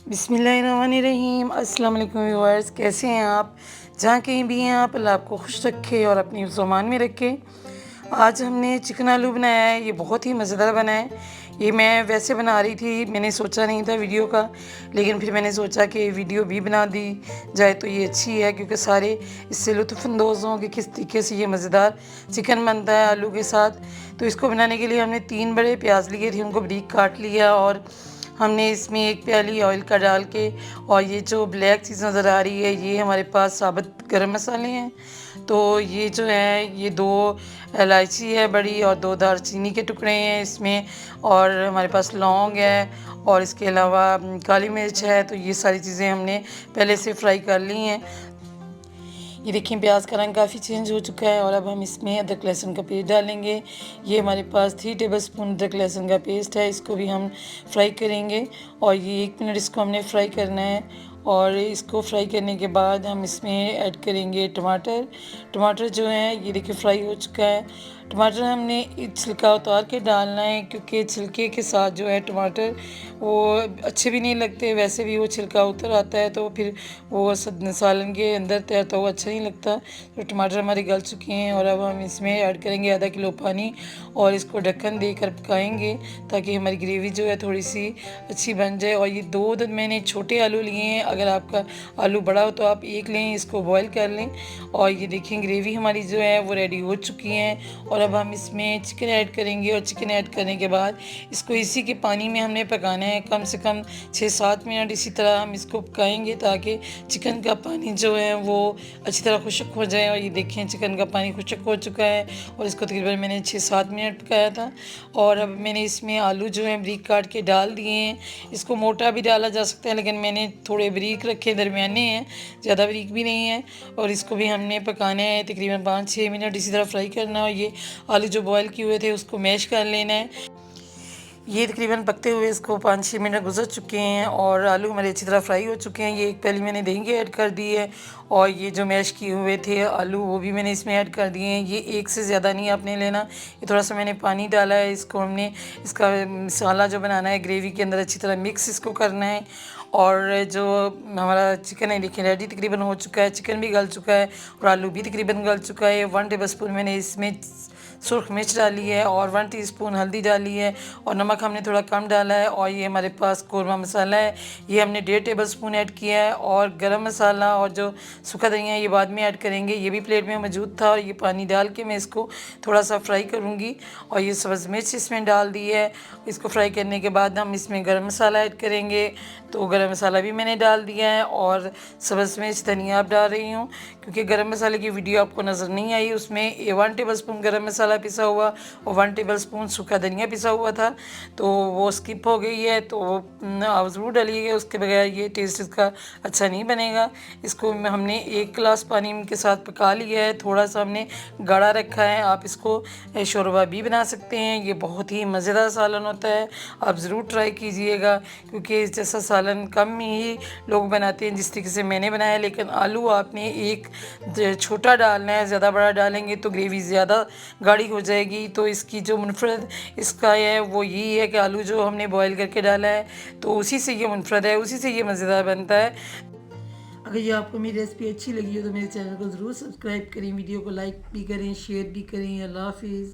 बिस्मिल्लाहिर्रहमानिर्रहीम। अस्सलाम वालेकुम व्यूअर्स, कैसे हैं आप? जहाँ कहीं भी हैं आप, अल्लाह आपको खुश रखे और अपनी ज़ुबान में रखे। आज हमने चिकन आलू बनाया है, ये बहुत ही मज़ेदार बना है। ये मैं वैसे बना रही थी, मैंने सोचा नहीं था वीडियो का, लेकिन फिर मैंने सोचा कि वीडियो भी बना दी जाए तो ये अच्छी है, क्योंकि सारे इससे लुत्फ़अंदोज़ हों कि किस तरीके से ये मज़ेदार चिकन बनता है आलू के साथ। तो इसको बनाने के लिए हमने 3 बड़े प्याज लिए थे, उनको बारीक काट लिया और हमने इसमें 1 प्याली ऑयल का डाल के, और ये जो ब्लैक चीज़ नज़र आ रही है ये हमारे पास साबुत गरम मसाले हैं। तो ये जो है ये 2 इलायची है बड़ी और 2 दालचीनी के टुकड़े हैं इसमें, और हमारे पास लौंग है और इसके अलावा काली मिर्च है। तो ये सारी चीज़ें हमने पहले से फ्राई कर ली हैं। ये देखिए प्याज का रंग काफ़ी चेंज हो चुका है और अब हम इसमें अदरक लहसुन का पेस्ट डालेंगे। ये हमारे पास 3 टेबलस्पून अदरक लहसुन का पेस्ट है, इसको भी हम फ्राई करेंगे और ये 1 मिनट इसको हमने फ्राई करना है। और इसको फ्राई करने के बाद हम इसमें ऐड करेंगे टमाटर। टमाटर जो है ये देखिए फ्राई हो चुका है। टमाटर हमने छिलका उतार के डालना है, क्योंकि छिलके के साथ जो है टमाटर वो अच्छे भी नहीं लगते, वैसे भी वो छिलका उतर आता है तो फिर वो सालन के अंदर तैरता हुआ अच्छा नहीं लगता। तो टमाटर हमारे गल चुके हैं और अब हम इसमें ऐड करेंगे आधा किलो पानी और इसको ढक्कन देकर पकाएंगे ताकि हमारी ग्रेवी जो है थोड़ी सी अच्छी बन जाए। और ये 2 मैंने छोटे आलू लिए हैं, अगर आपका आलू बड़ा हो तो आप 1 लें, इसको बॉईल कर लें। और ये देखें ग्रेवी हमारी जो है वो रेडी हो चुकी है। और अब हम इसमें चिकन ऐड करेंगे और चिकन ऐड करने के बाद इसको इसी के पानी में हमने पकाना है कम से कम 6-7 मिनट। इसी तरह हम इसको पकाएंगे ताकि चिकन का पानी जो है वो अच्छी तरह खुश्क हो जाए। और ये देखें चिकन का पानी खुश्क हो चुका है और इसको तकरीबन मैंने 6-7 मिनट पकाया था। और अब मैंने इसमें आलू जो है बारीक काट के डाल दिए हैं। इसको मोटा भी डाला जा सकता है, लेकिन मैंने थोड़े बारीक रखे, दरमियाने हैं, ज़्यादा बारीक भी नहीं है। और इसको भी हमने पकाना है तकरीबन 5-6 मिनट, इसी तरह फ्राई करना है। और ये आलू जो बॉयल किए हुए थे उसको मैश कर लेना है। ये तकरीबन पकते हुए इसको 5-6 मिनट गुजर चुके हैं और आलू हमारे अच्छी तरह फ्राई हो चुके हैं। ये 1 प्याली मैंने दही की ऐड कर दी है और ये जो मैश किए हुए थे आलू वो भी मैंने इसमें ऐड कर दिए हैं। ये एक से ज़्यादा नहीं आपने लेना, ये थोड़ा सा मैंने पानी डाला है। इसको हमने इसका मसाला जो बनाना है ग्रेवी के अंदर अच्छी तरह मिक्स इसको करना है। और जो हमारा चिकन है देखिए रेडी तकरीबन हो चुका है, चिकन भी गल चुका है और आलू भी तकरीबन गल चुका है। 1 टेबलस्पून मैंने इसमें सुरख मिर्च डाली है और 1 टीस्पून हल्दी डाली है और नमक हमने थोड़ा कम डाला है। और ये हमारे पास कौरमा मसाला है, ये हमने 1.5 टेबलस्पून ऐड किया है। और गरम मसाला और जो सूखा धनिया ये बाद में ऐड करेंगे, ये भी प्लेट में मौजूद था। और ये पानी डाल के मैं इसको थोड़ा सा फ्राई करूँगी। और ये सब्ज़ मिर्च इसमें डाल दी है। इसको फ्राई करने के बाद हम इसमें गरम मसाला ऐड करेंगे, तो गरम मसाला भी मैंने डाल दिया है। और सब्ज़ मिर्च धनिया आप डाल रही हूँ, क्योंकि गरम मसाले की वीडियो आपको नज़र नहीं आई, उसमें 1 टेबलस्पून गरम मसाला पिसा हुआ और 1 टेबलस्पून सूखा धनिया पिसा हुआ था, तो वो स्किप हो गई है। तो आप ज़रूर डालिएगा, उसके बगैर ये टेस्ट इसका अच्छा नहीं बनेगा। इसको हमने 1 गिलास पानी के साथ पका लिया है, थोड़ा सा हमने गाढ़ा रखा है। आप इसको शोरबा भी बना सकते हैं, ये बहुत ही मज़ेदार सालन होता है, आप ज़रूर ट्राई कीजिएगा। क्योंकि इस जैसा सालन कम ही लोग बनाते हैं जिस तरीके से मैंने बनाया, लेकिन आलू आपने एक छोटा डालना है, ज़्यादा बड़ा डालेंगे तो ग्रेवी ज़्यादा गाढ़ी हो जाएगी। तो इसकी जो मुनफरद इसका है वो यही है कि आलू जो हमने बॉईल करके डाला है तो उसी से ये मुनफरद है, उसी से ये मज़ेदार बनता है। अगर ये आपको मेरी रेसिपी अच्छी लगी हो तो मेरे चैनल को ज़रूर सब्सक्राइब करें, वीडियो को लाइक भी करें, शेयर भी करें। अल्लाह हाफिज़।